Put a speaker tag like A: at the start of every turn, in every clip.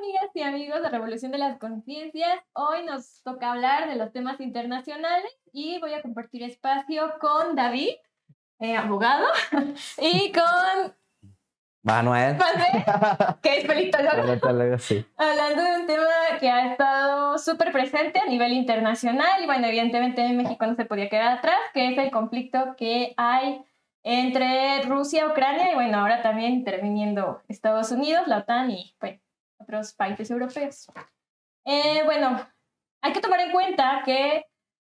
A: amigas y amigos de Revolución de las Conciencias. Hoy nos toca hablar de los temas internacionales y voy a compartir espacio con David, abogado, y con
B: Manuel.
A: Manuel, que es politólogo,
B: Ahorita luego sí.
A: hablando de un tema que ha estado súper presente a nivel internacional y bueno, evidentemente en México no se podía quedar atrás, que es el conflicto que hay entre Rusia y Ucrania y bueno, ahora también interviniendo Estados Unidos, la OTAN y bueno, otros países europeos. Bueno, hay que tomar en cuenta que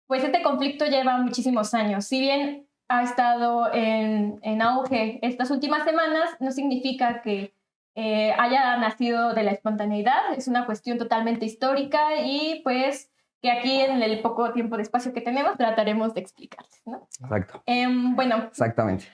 A: pues este conflicto lleva muchísimos años. Si bien ha estado en auge estas últimas semanas, no significa que haya nacido de la espontaneidad. Es una cuestión totalmente histórica y pues que aquí en el poco tiempo de espacio que tenemos trataremos de explicarles, ¿no?
B: Exacto.
A: Bueno,
B: Exactamente.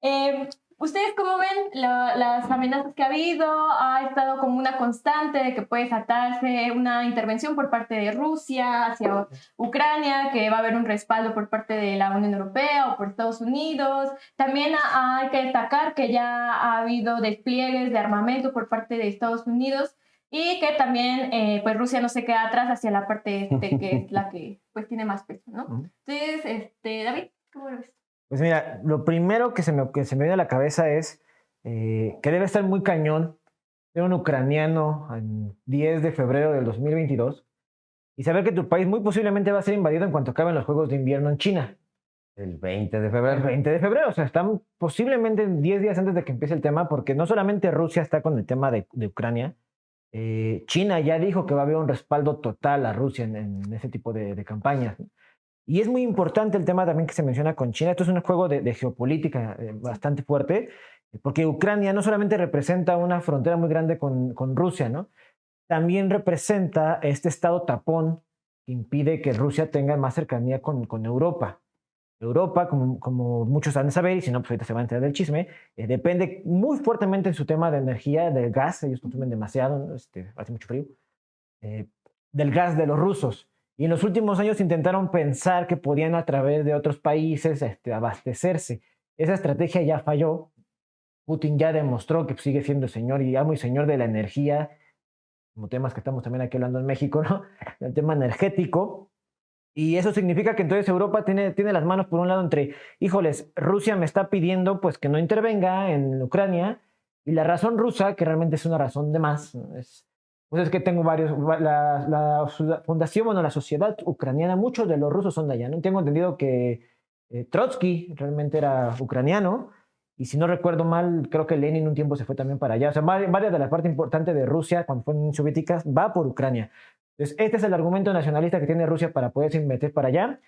A: eh, ¿ustedes cómo ven las amenazas que ha habido? Ha estado como una constante de que puede desatarse una intervención por parte de Rusia hacia Ucrania, que va a haber un respaldo por parte de la Unión Europea o por Estados Unidos. También hay que destacar que ya ha habido despliegues de armamento por parte de Estados Unidos y que también pues Rusia no se queda atrás hacia la parte que es la que pues tiene más peso, ¿no? Entonces, David, ¿cómo lo ves?
C: Pues mira, lo primero que se me viene a la cabeza es que debe estar muy cañón ser un ucraniano en 10 de febrero del 2022 y saber que tu país muy posiblemente va a ser invadido en cuanto acaben los Juegos de Invierno en China.
B: El 20 de
C: El
B: febrero.
C: 20 de febrero, o sea, están posiblemente 10 días antes de que empiece el tema, porque no solamente Rusia está con el tema de Ucrania, China ya dijo que va a haber un respaldo total a Rusia en ese tipo de campañas, ¿no? Y es muy importante el tema también que se menciona con China. Esto es un juego de geopolítica bastante fuerte, porque Ucrania no solamente representa una frontera muy grande con Rusia, ¿no? También representa este estado tapón que impide que Rusia tenga más cercanía con Europa. Europa, como muchos han de saber, y si no, pues ahorita se va a enterar del chisme, depende muy fuertemente en su tema de energía, del gas. Ellos consumen demasiado, ¿no? Hace mucho frío, eh, del gas de los rusos. Y en los últimos años intentaron pensar que podían a través de otros países abastecerse. Esa estrategia ya falló. Putin ya demostró que sigue siendo señor y amo y señor de la energía, como temas que estamos también aquí hablando en México, ¿no? El tema energético. Y eso significa que entonces Europa tiene las manos por un lado entre, híjoles, Rusia me está pidiendo pues que no intervenga en Ucrania, y la razón rusa, que realmente es una razón de más, ¿no? Pues es que tengo varios, la fundación, bueno, la sociedad ucraniana, muchos de los rusos son de allá, ¿no? Tengo entendido que Trotsky realmente era ucraniano, y si no recuerdo mal, creo que Lenin un tiempo se fue también para allá. O sea, varias de la parte importante de Rusia, cuando fue en soviéticas, va por Ucrania. Entonces, este es el argumento nacionalista que tiene Rusia para poderse meter para allá.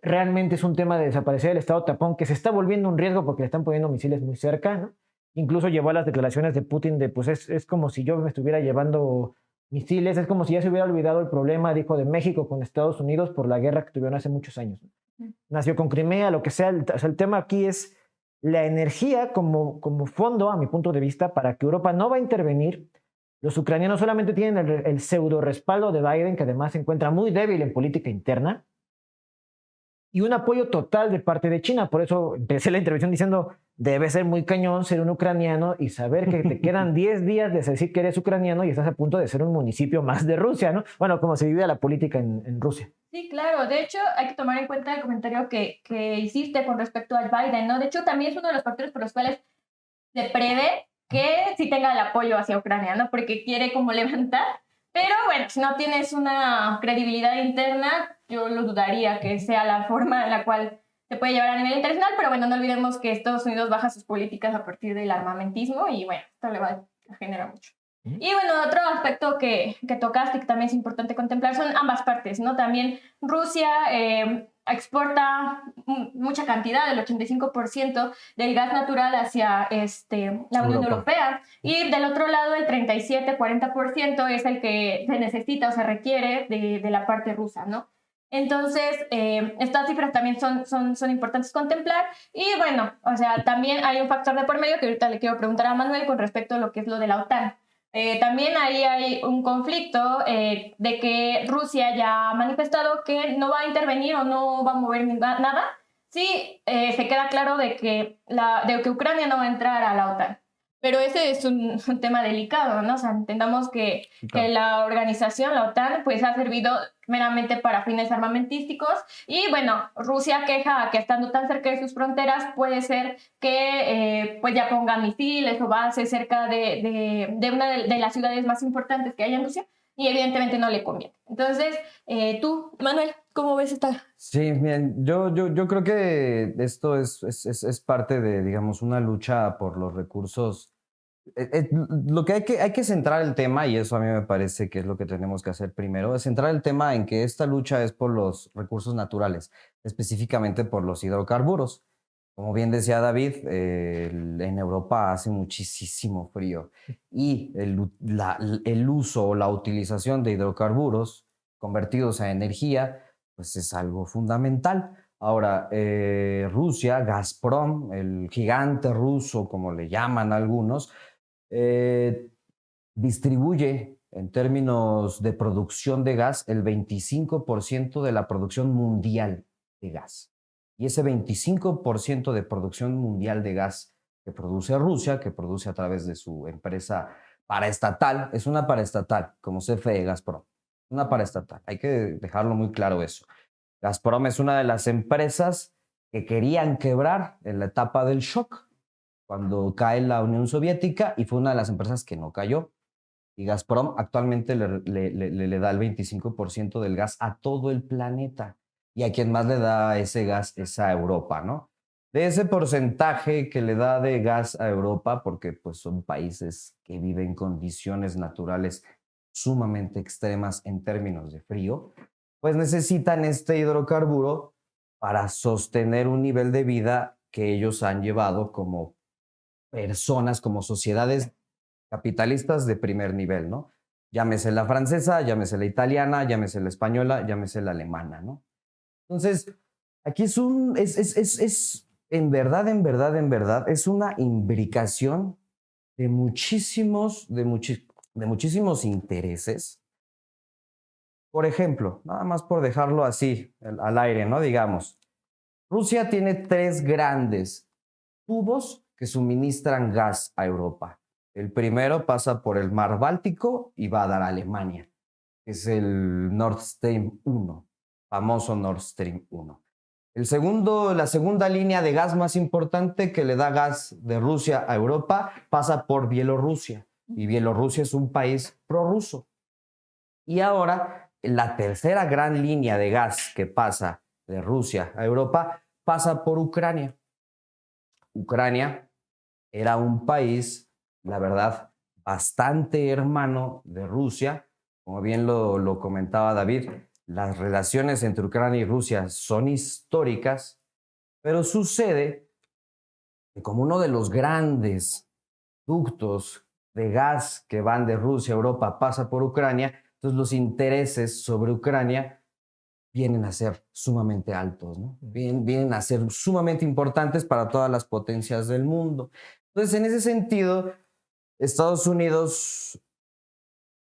C: Realmente es un tema de desaparecer el Estado tapón que se está volviendo un riesgo porque le están poniendo misiles muy cerca, ¿no? Incluso llevó a las declaraciones de Putin de, pues es como si yo me estuviera llevando misiles, es como si ya se hubiera olvidado el problema, dijo, de México con Estados Unidos por la guerra que tuvieron hace muchos años, ¿no? Nació con Crimea, lo que sea. O sea, el tema aquí es la energía como fondo, a mi punto de vista, para que Europa no va a intervenir. Los ucranianos solamente tienen el pseudo respaldo de Biden, que además se encuentra muy débil en política interna, y un apoyo total de parte de China. Por eso empecé la intervención diciendo, debe ser muy cañón ser un ucraniano y saber que te quedan 10 días de decir que eres ucraniano y estás a punto de ser un municipio más de Rusia, ¿no? Bueno, como se vive la política en Rusia.
A: Sí, claro. De hecho, hay que tomar en cuenta el comentario que hiciste con respecto al Biden, ¿no? De hecho, también es uno de los factores por los cuales se prevé que sí tenga el apoyo hacia Ucrania, ¿no? Porque quiere como levantar. Pero bueno, si no tienes una credibilidad interna, yo lo dudaría que sea la forma en la cual se puede llevar a nivel internacional. Pero bueno, no olvidemos que Estados Unidos baja sus políticas a partir del armamentismo y bueno, esto le va a generar mucho. Y bueno, otro aspecto que tocaste y que también es importante contemplar son ambas partes, ¿no? También Rusia exporta mucha cantidad, el 85% del gas natural hacia la Unión Europea. Y del otro lado, el 37-40% es el que se necesita o se requiere de la parte rusa, ¿no? Entonces, estas cifras también son importantes contemplar. Y bueno, o sea, también hay un factor de por medio que ahorita le quiero preguntar a Manuel con respecto a lo que es lo de la OTAN. También ahí hay un conflicto de que Rusia ya ha manifestado que no va a intervenir o no va a mover nada si se queda claro de que Ucrania no va a entrar a la OTAN. Pero ese es un tema delicado, ¿no? O sea, entendamos que la organización, la OTAN, pues ha servido meramente para fines armamentísticos y bueno, Rusia queja que estando tan cerca de sus fronteras puede ser que pues ya ponga misiles o bases cerca de una de las ciudades más importantes que hay en Rusia y evidentemente no le conviene. Entonces, tú, Manuel, ¿cómo ves esta?
B: Sí, bien, yo creo que esto es parte de, digamos, una lucha por los recursos. Lo que hay que centrar el tema, y eso a mí me parece que es lo que tenemos que hacer primero, es centrar el tema en que esta lucha es por los recursos naturales, específicamente por los hidrocarburos. Como bien decía David, en Europa hace muchísimo frío y el uso o la utilización de hidrocarburos convertidos a energía, pues es algo fundamental. Ahora, Rusia, Gazprom, el gigante ruso, como le llaman algunos, eh, distribuye en términos de producción de gas el 25% de la producción mundial de gas. Y ese 25% de producción mundial de gas que produce Rusia, que produce a través de su empresa paraestatal, es una paraestatal, como CFE Gazprom, una paraestatal. Hay que dejarlo muy claro eso. Gazprom es una de las empresas que querían quebrar en la etapa del shock, cuando cae la Unión Soviética, y fue una de las empresas que no cayó. Y Gazprom actualmente le da el 25% del gas a todo el planeta. Y a quien más le da ese gas es a Europa, ¿no? De ese porcentaje que le da de gas a Europa, porque pues son países que viven en condiciones naturales sumamente extremas en términos de frío, pues necesitan este hidrocarburo para sostener un nivel de vida que ellos han llevado como personas, como sociedades capitalistas de primer nivel, ¿no? Llámese la francesa, llámese la italiana, llámese la española, llámese la alemana, ¿no? Entonces, aquí en verdad, es una imbricación de de muchísimos intereses. Por ejemplo, nada más por dejarlo así, al aire, ¿no? Digamos, Rusia tiene tres grandes tubos que suministran gas a Europa. El primero pasa por el mar Báltico y va a dar a Alemania. Es el Nord Stream 1, famoso Nord Stream 1. La segunda línea de gas más importante que le da gas de Rusia a Europa pasa por Bielorrusia. Y Bielorrusia es un país prorruso. Y ahora la tercera gran línea de gas que pasa de Rusia a Europa pasa por Ucrania. Ucrania era un país, la verdad, bastante hermano de Rusia. Como bien lo comentaba David, las relaciones entre Ucrania y Rusia son históricas, pero sucede que como uno de los grandes ductos de gas que van de Rusia a Europa pasa por Ucrania, entonces los intereses sobre Ucrania vienen a ser sumamente altos, ¿no? Vienen a ser sumamente importantes para todas las potencias del mundo. Entonces, en ese sentido, Estados Unidos,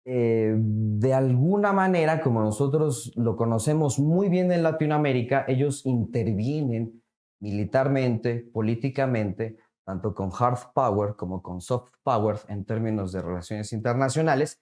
B: de alguna manera, como nosotros lo conocemos muy bien en Latinoamérica, ellos intervienen militarmente, políticamente, tanto con hard power como con soft power en términos de relaciones internacionales,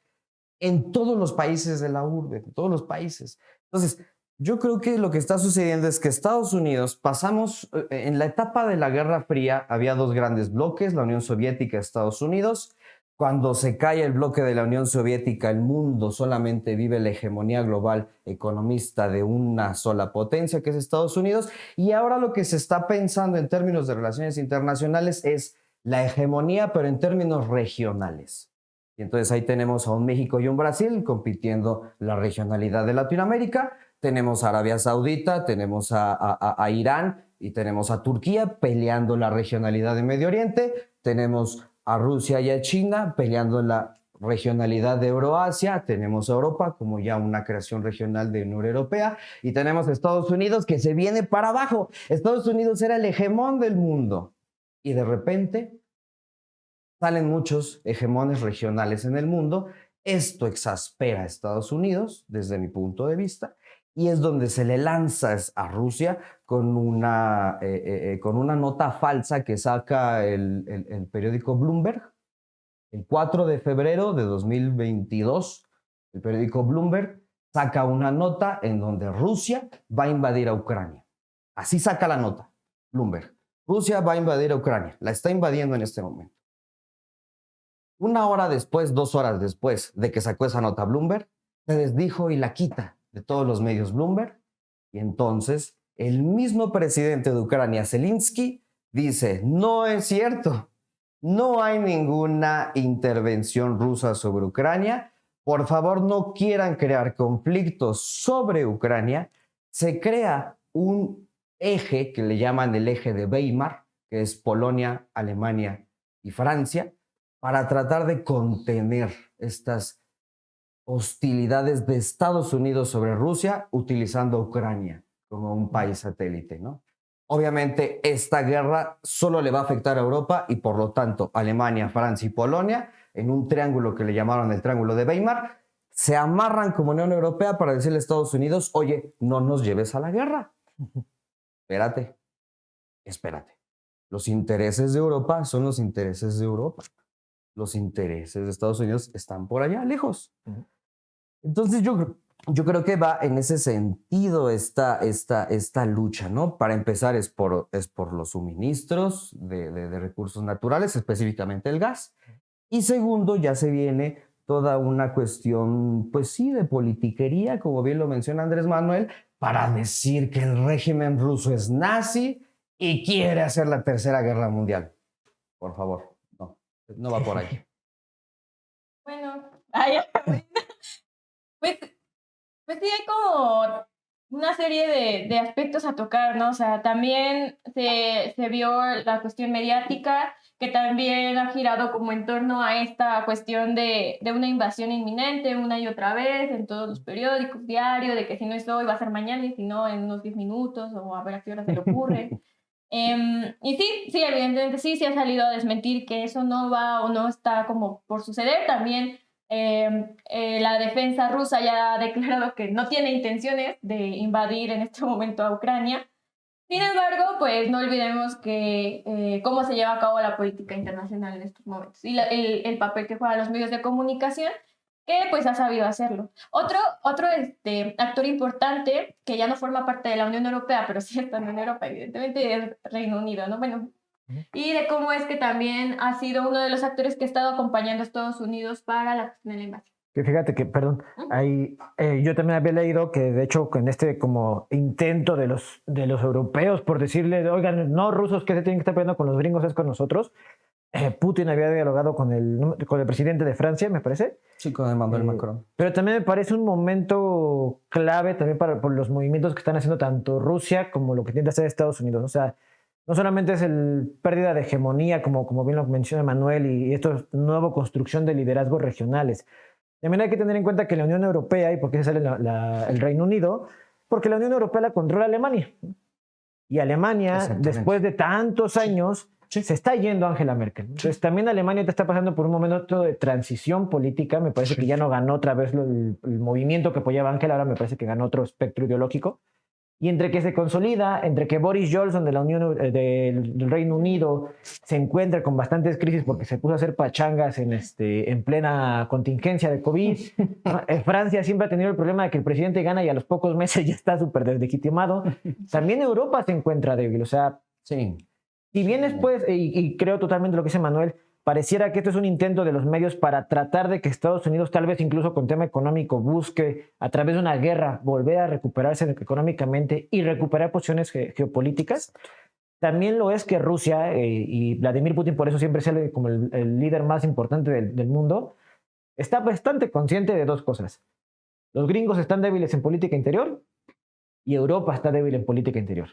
B: en todos los países de la urbe, en todos los países. Entonces, yo creo que lo que está sucediendo es que Estados Unidos pasamos, en la etapa de la Guerra Fría, había dos grandes bloques, la Unión Soviética y Estados Unidos. Cuando se cae el bloque de la Unión Soviética, el mundo solamente vive la hegemonía global economista de una sola potencia, que es Estados Unidos. Y ahora lo que se está pensando en términos de relaciones internacionales es la hegemonía, pero en términos regionales. Y entonces ahí tenemos a un México y un Brasil compitiendo la regionalidad de Latinoamérica. Tenemos a Arabia Saudita, tenemos a Irán y tenemos a Turquía peleando la regionalidad de Medio Oriente. Tenemos a Rusia y a China peleando la regionalidad de Euroasia. Tenemos a Europa como ya una creación regional de Unión Europea. Y tenemos a Estados Unidos que se viene para abajo. Estados Unidos era el hegemón del mundo. Y de repente salen muchos hegemones regionales en el mundo. Esto exaspera a Estados Unidos, desde mi punto de vista, y es donde se le lanza a Rusia con una nota falsa que saca el periódico Bloomberg, El 4 de febrero de 2022, el periódico Bloomberg saca una nota en donde Rusia va a invadir a Ucrania. Así saca la nota, Bloomberg. Rusia va a invadir a Ucrania. La está invadiendo en este momento. 1 hora después, 2 horas después de que sacó esa nota Bloomberg, se desdijo y la quita de todos los medios Bloomberg. Y entonces el mismo presidente de Ucrania, Zelensky, dice, no es cierto. No hay ninguna intervención rusa sobre Ucrania. Por favor, no quieran crear conflictos sobre Ucrania. Se crea un eje que le llaman el eje de Weimar, que es Polonia, Alemania y Francia, para tratar de contener estas hostilidades de Estados Unidos sobre Rusia utilizando Ucrania como un país satélite, ¿no? Obviamente, esta guerra solo le va a afectar a Europa y, por lo tanto, Alemania, Francia y Polonia, en un triángulo que le llamaron el Triángulo de Weimar, se amarran como Unión Europea para decirle a Estados Unidos, oye, no nos lleves a la guerra. Espérate. Los intereses de Europa son los intereses de Europa. Los intereses de Estados Unidos están por allá, lejos. Entonces, yo creo que va en ese sentido esta lucha, ¿no? Para empezar es por los suministros de recursos naturales, específicamente el gas. Y segundo, ya se viene toda una cuestión, pues sí, de politiquería, como bien lo menciona Andrés Manuel, para decir que el régimen ruso es nazi y quiere hacer la Tercera Guerra Mundial. Por favor, no va por ahí.
A: Bueno, pues sí, hay como una serie de aspectos a tocar, ¿no? O sea, también se vio la cuestión mediática, que también ha girado como en torno a esta cuestión de una invasión inminente una y otra vez en todos los periódicos, diario, de que si no es hoy va a ser mañana y si no en unos 10 minutos o a ver a qué hora se le ocurre. Y sí, evidentemente sí ha salido a desmentir que eso no va o no está como por suceder. También la defensa rusa ya ha declarado que no tiene intenciones de invadir en este momento a Ucrania. Sin embargo, pues no olvidemos que cómo se lleva a cabo la política internacional en estos momentos y el papel que juegan los medios de comunicación, que pues ha sabido hacerlo. Otro actor importante que ya no forma parte de la Unión Europea, pero sí está en la Unión Europea, evidentemente, es Reino Unido, ¿no? Bueno, y de cómo es que también ha sido uno de los actores que ha estado acompañando a Estados Unidos para la cuestión de la invasión.
C: Que fíjate que, perdón, yo también había leído que de hecho con este como intento de los europeos por decirle, oigan, no rusos que se tienen que estar peleando con los gringos, es con nosotros. Putin había dialogado con el presidente de Francia, me parece.
B: Sí, con Emmanuel Macron.
C: Pero también me parece un momento clave también por los movimientos que están haciendo tanto Rusia como lo que intenta hacer Estados Unidos. O sea, no solamente es pérdida de hegemonía, como bien lo menciona Manuel, y esto es nueva construcción de liderazgos regionales. También hay que tener en cuenta que la Unión Europea, ¿y por qué se sale el Reino Unido? Porque la Unión Europea la controla Alemania. Y Alemania, después de tantos años, se está yendo Angela Merkel. Entonces, también Alemania te está pasando por un momento de transición política. Me parece que ya no ganó otra vez el movimiento que apoyaba a Angela, ahora me parece que ganó otro espectro ideológico. Y entre que se consolida, entre que Boris Johnson del Reino Unido se encuentra con bastantes crisis porque se puso a hacer pachangas en plena contingencia de COVID. Francia siempre ha tenido el problema de que el presidente gana y a los pocos meses ya está súper deslegitimado. También Europa se encuentra débil. O sea,
B: sí.
C: Si bien después, y creo totalmente lo que dice Manuel, pareciera que esto es un intento de los medios para tratar de que Estados Unidos, tal vez incluso con tema económico, busque a través de una guerra volver a recuperarse económicamente y recuperar posiciones geopolíticas. También lo es que Rusia, y Vladimir Putin por eso siempre sale como el líder más importante del mundo, está bastante consciente de dos cosas. Los gringos están débiles en política interior y Europa está débil en política interior.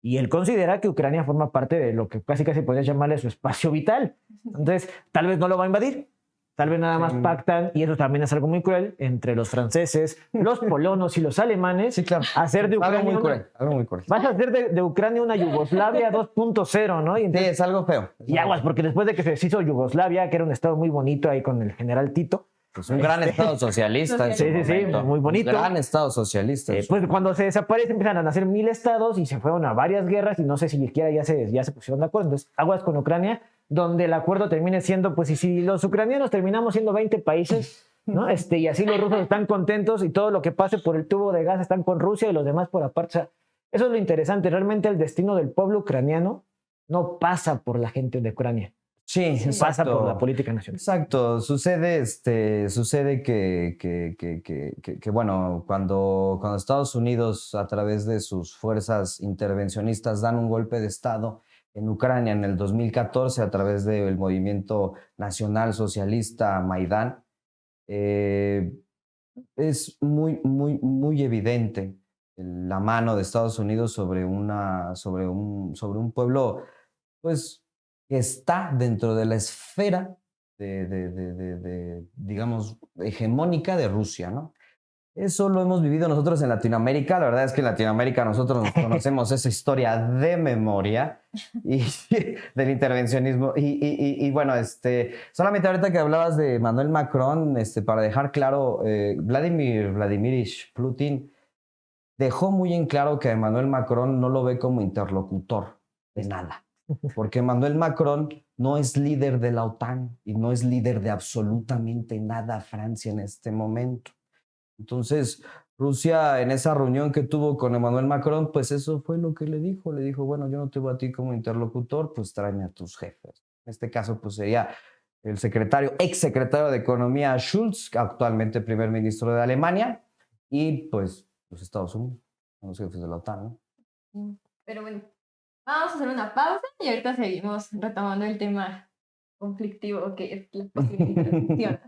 C: Y él considera que Ucrania forma parte de lo que casi podría llamarle su espacio vital. Entonces, tal vez no lo va a invadir, tal vez nada más pactan, y eso también es algo muy cruel, entre los franceses, los polonos y los alemanes,
B: sí, claro.
C: Hacer de Ucrania
B: algo muy cruel.
C: Vas a hacer de Ucrania una Yugoslavia 2.0, ¿no? Y entonces,
B: sí, es algo feo.
C: Y aguas, porque después de que se hizo Yugoslavia, que era un estado muy bonito ahí con el general Tito,
B: pues un gran estado socialista. En su
C: Sí,
B: momento.
C: muy bonito.
B: Un gran estado socialista.
C: Pues cuando se desaparece empiezan a nacer 1000 estados y se fueron a varias guerras y no sé si siquiera ya se pusieron de acuerdo. Entonces, aguas con Ucrania, donde el acuerdo termine siendo, pues y si los ucranianos terminamos siendo 20 países, ¿no? Y así los rusos están contentos y todo lo que pase por el tubo de gas están con Rusia y los demás por aparte. O sea, eso es lo interesante. Realmente el destino del pueblo ucraniano no pasa por la gente de Ucrania.
B: Sí,
C: Pasa
B: exacto.
C: por la política nacional.
B: Exacto, sucede que, bueno, cuando Estados Unidos a través de sus fuerzas intervencionistas dan un golpe de Estado en Ucrania en el 2014 a través del movimiento nacional socialista Maidán, es muy evidente la mano de Estados Unidos sobre un pueblo, pues, que está dentro de la esfera digamos, hegemónica de Rusia, ¿no? Eso lo hemos vivido nosotros en Latinoamérica. La verdad es que en Latinoamérica nosotros nos conocemos esa historia de memoria y del intervencionismo. Y bueno, solamente ahorita que hablabas de Manuel Macron, para dejar claro, Vladimir Vladimirovich Putin dejó muy en claro que Emmanuel Macron no lo ve como interlocutor de nada, porque Emmanuel Macron no es líder de la OTAN y no es líder de absolutamente nada Francia en este momento. Entonces, Rusia en esa reunión que tuvo con Emmanuel Macron, pues eso fue lo que le dijo. Le dijo, bueno, yo no te veo a ti como interlocutor, pues tráeme a tus jefes. En este caso, pues sería el ex secretario de Economía Schulz, actualmente primer ministro de Alemania, y pues los Estados Unidos, los jefes de la OTAN, ¿no?
A: Pero bueno, vamos a hacer una pausa y ahorita seguimos retomando el tema conflictivo que es la posible intervención.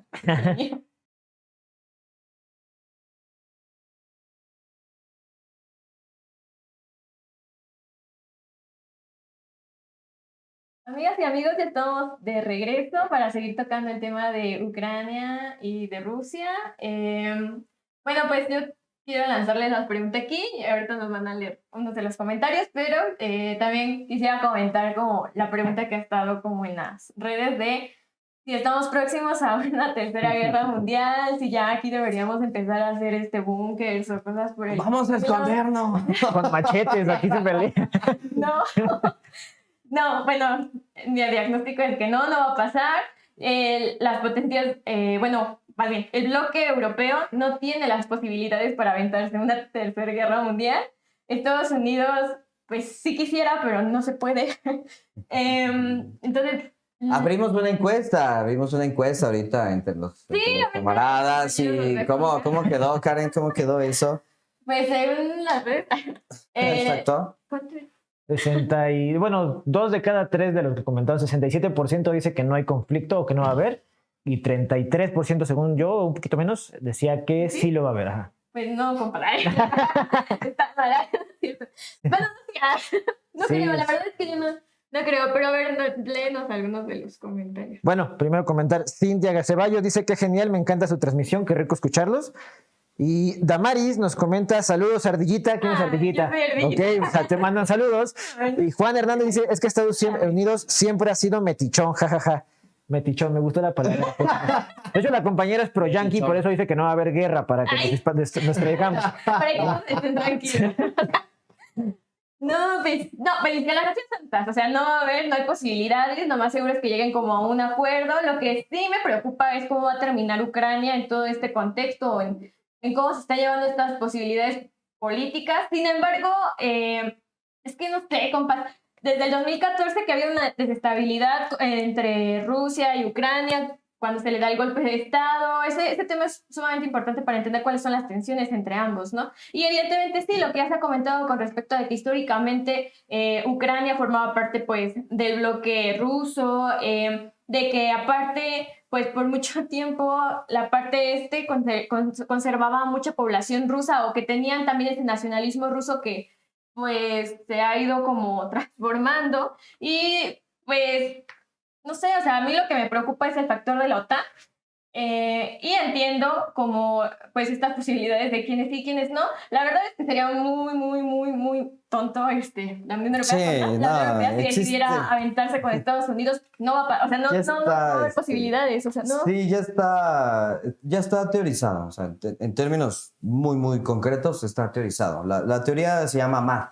A: Amigas y amigos, ya estamos de regreso para seguir tocando el tema de Ucrania y de Rusia. Bueno, pues yo quiero lanzarles las preguntas aquí y ahorita nos van a leer unos de los comentarios, pero también quisiera comentar como la pregunta que ha estado como en las redes de si estamos próximos a una tercera guerra mundial, si ya aquí deberíamos empezar a hacer búnkers o cosas por el
B: ¡Vamos a
A: estilo.
B: escondernos!
C: Con machetes, aquí se pelea.
A: No, no, bueno, mi diagnóstico es que no va a pasar. Las potencias, bueno, más bien, el bloque europeo no tiene las posibilidades para aventarse una tercera guerra mundial. Estados Unidos, pues sí quisiera, pero no se puede. Entonces...
B: Abrimos una encuesta ahorita entre los camaradas. Y ¿cómo quedó, Karen? ¿Cómo quedó eso?
A: Pues según las redes...
B: Exacto.
A: ¿Cuánto es?
C: 2 de cada 3 de los que comentaron, 67% dice que no hay conflicto o que no va a haber, y 33%, según yo, un poquito menos, decía que sí lo va a haber. Ajá.
A: Pues no, compadre. Está mala. Bueno, no creo, la verdad es que yo no creo, pero a ver, léenos algunos de los comentarios.
C: Bueno, primero comentar, Cintia Gaceballo dice que genial, me encanta su transmisión, qué rico escucharlos. Y Damaris nos comenta, saludos Ardillita, ¿quién es Ardillita?
A: Yo soy Ardillita.
C: Ok, o sea, te mandan saludos. Y Juan Hernández dice, es que Estados Unidos siempre ha sido metichón, jajaja. Metichón, me gustó la palabra. De hecho, la compañera es pro yankee, por eso dice que no va a haber guerra para que nos traigamos.
A: Para que todos estén tranquilos. Pues las naciones santas, o sea, no va a haber, no hay posibilidades, lo más seguro es que lleguen como a un acuerdo. Lo que sí me preocupa es cómo va a terminar Ucrania en todo este contexto, en cómo se están llevando estas posibilidades políticas. Sin embargo, es que no sé, compas, desde el 2014 que había una desestabilidad entre Rusia y Ucrania, cuando se le da el golpe de Estado, ese tema es sumamente importante para entender cuáles son las tensiones entre ambos, ¿no? Y evidentemente sí, lo que ya se ha comentado con respecto a que históricamente Ucrania formaba parte, pues, del bloque ruso, de que aparte, pues, por mucho tiempo la parte conservaba mucha población rusa, o que tenían también ese nacionalismo ruso que, pues, se ha ido como transformando. Y, pues, no sé, o sea, a mí lo que me preocupa es el factor de la OTAN. Y entiendo como pues estas posibilidades de quiénes sí, quiénes no. La verdad es que sería muy tonto la Unión Europea,
B: Sí,
A: la Unión
B: no,
A: Europea si
B: existe.
A: decidiera aventarse con Estados Unidos, no va a, o sea, no
B: Ya
A: va a haber
B: está,
A: posibilidades, o sea, no.
B: sí, ya está teorizado. O sea, en términos muy concretos, está teorizado. La teoría se llama MAD,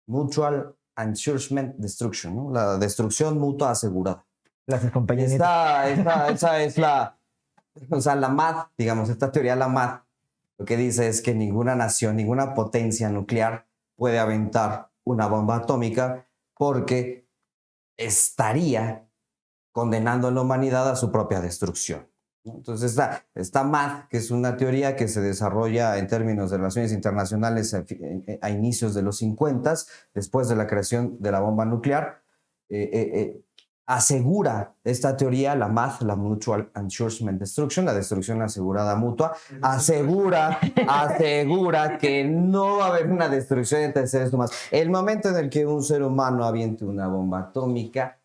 B: Mutual Assurance Destruction, ¿no? La destrucción mutua asegurada.
C: Las compañías.
B: Esa es o sea, la MAD, digamos, esta teoría, la MAD, lo que dice es que ninguna nación, ninguna potencia nuclear puede aventar una bomba atómica porque estaría condenando a la humanidad a su propia destrucción, ¿no? Entonces, esta MAD, que es una teoría que se desarrolla en términos de relaciones internacionales a inicios de los 50, después de la creación de la bomba nuclear, asegura esta teoría, la MAD, la Mutual Assurance Destruction, la destrucción asegurada mutua, asegura que no va a haber una destrucción entre seres humanos. El momento en el que un ser humano aviente una bomba atómica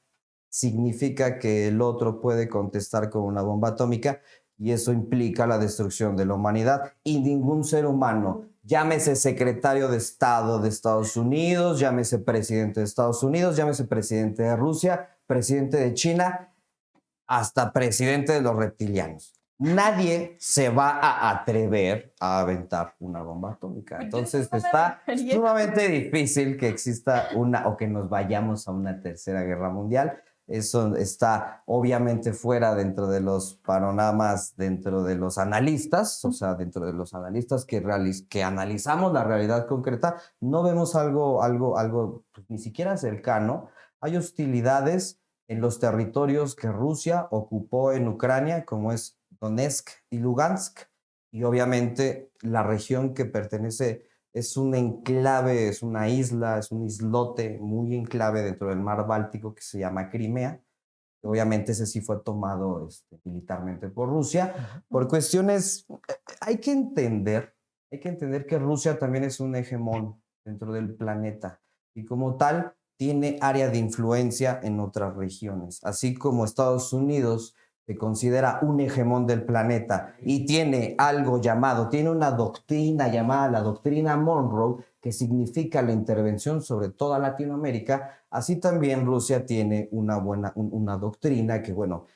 B: significa que el otro puede contestar con una bomba atómica y eso implica la destrucción de la humanidad y ningún ser humano, llámese secretario de Estado de Estados Unidos, llámese presidente de Estados Unidos, llámese presidente de Rusia, presidente de China, hasta presidente de los reptilianos. Nadie se va a atrever a aventar una bomba atómica. Entonces está sumamente difícil que exista o que nos vayamos a una tercera guerra mundial. Eso está obviamente fuera dentro de los panoramas, dentro de los analistas, o sea, dentro de los analistas que analizamos la realidad concreta, no vemos algo pues, ni siquiera cercano. Hay hostilidades en los territorios que Rusia ocupó en Ucrania, como es Donetsk y Lugansk, y obviamente la región que pertenece es un enclave, es una isla, es un islote muy enclave dentro del mar Báltico que se llama Crimea. Obviamente ese sí fue tomado militarmente por Rusia. Por cuestiones, hay que entender que Rusia también es un hegemón dentro del planeta y como tal tiene área de influencia en otras regiones. Así como Estados Unidos se considera un hegemón del planeta y tiene una doctrina llamada la doctrina Monroe, que significa la intervención sobre toda Latinoamérica, así también Rusia tiene una doctrina que, bueno,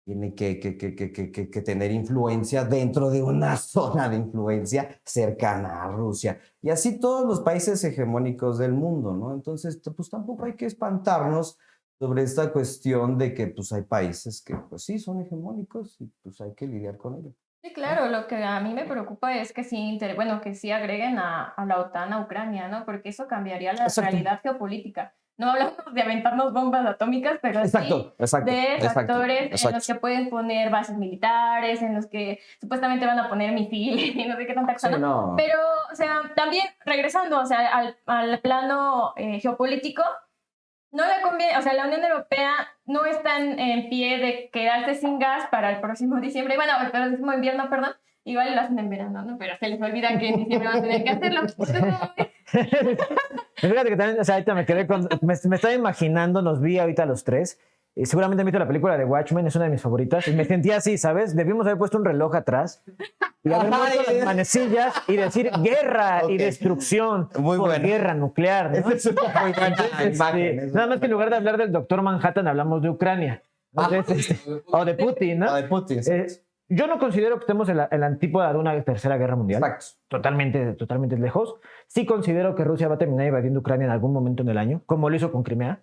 B: tiene que tener influencia dentro de una zona de influencia cercana a Rusia. Y así todos los países hegemónicos del mundo, ¿no? Entonces, pues tampoco hay que espantarnos sobre esta cuestión de que pues hay países que pues sí son hegemónicos y pues hay que lidiar con ello.
A: Sí, claro, lo que a mí me preocupa es que sí, que sí agreguen a la OTAN a Ucrania, ¿no? Porque eso cambiaría la
B: Exacto.
A: realidad geopolítica. No hablamos de aventarnos bombas atómicas, pero sí de factores en los que pueden poner bases militares, en los que supuestamente van a poner misiles y no sé qué tanta cosa,
B: Sí,
A: ¿no?
B: no.
A: Pero, o sea, también regresando, o sea, al plano geopolítico, no le conviene, o sea, la Unión Europea no está en pie de quedarse sin gas para el próximo diciembre, bueno, el próximo invierno, perdón, igual lo hacen en verano, ¿no? Pero se les olvida que en diciembre van a tener que hacerlo.
C: Fíjate que también, o sea, ahorita me quedé me estaba imaginando, nos vi ahorita los tres, y seguramente han visto la película de Watchmen, es una de mis favoritas, y me sentía así, ¿sabes? Debimos haber puesto un reloj atrás y haber puesto las manecillas y decir guerra y destrucción
B: Muy
C: por
B: bueno.
C: guerra nuclear, ¿no?
B: Esa es una muy buena imagen.
C: Nada más que en lugar de hablar del Doctor Manhattan, hablamos de Ucrania. Entonces, o de Putin, ¿no?
B: O de Putin, sí.
C: Yo no considero que estemos en la antípoda de una tercera guerra mundial.
B: Exacto.
C: Totalmente lejos. Sí considero que Rusia va a terminar invadiendo Ucrania en algún momento en el año, como lo hizo con Crimea.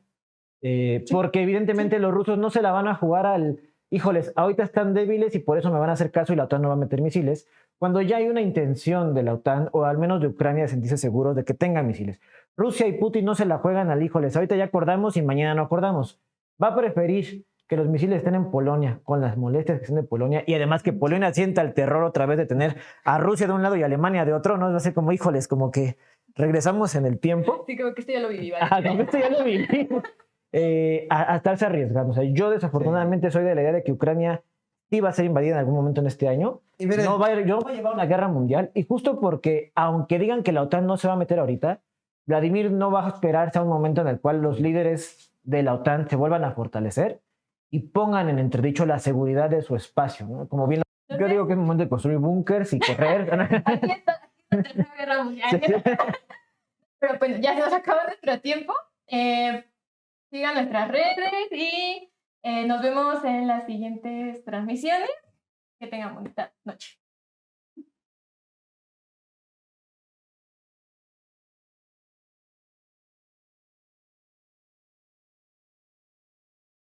C: Porque evidentemente los rusos no se la van a jugar híjoles, ahorita están débiles y por eso me van a hacer caso y la OTAN no va a meter misiles, cuando ya hay una intención de la OTAN, o al menos de Ucrania, de sentirse seguros de que tengan misiles. Rusia y Putin no se la juegan híjoles, ahorita ya acordamos y mañana no acordamos. Va a preferir que los misiles estén en Polonia, con las molestias que estén en Polonia, y además que Polonia sienta el terror otra vez de tener a Rusia de un lado y Alemania de otro, ¿no? Va a ser como, híjoles, como que regresamos en el tiempo.
A: Sí, como que esto ya lo viví, ¿vale?
C: Como esto ya lo viví. A estarse arriesgando. O sea, yo desafortunadamente soy de la idea de que Ucrania sí va a ser invadida en algún momento en este año.
B: Y miren,
C: No va a llevar una guerra mundial. Y justo porque, aunque digan que la OTAN no se va a meter ahorita, Vladimir no va a esperarse a un momento en el cual los líderes de la OTAN se vuelvan a fortalecer y pongan en entredicho la seguridad de su espacio, ¿no? Como bien, yo digo que es momento de construir búnkers y correr.
A: Aquí está la Tercera Guerra Mundial. Pero pues ya se nos acaba nuestro tiempo. Sigan nuestras redes y nos vemos en las siguientes transmisiones. Que tengan bonita noche.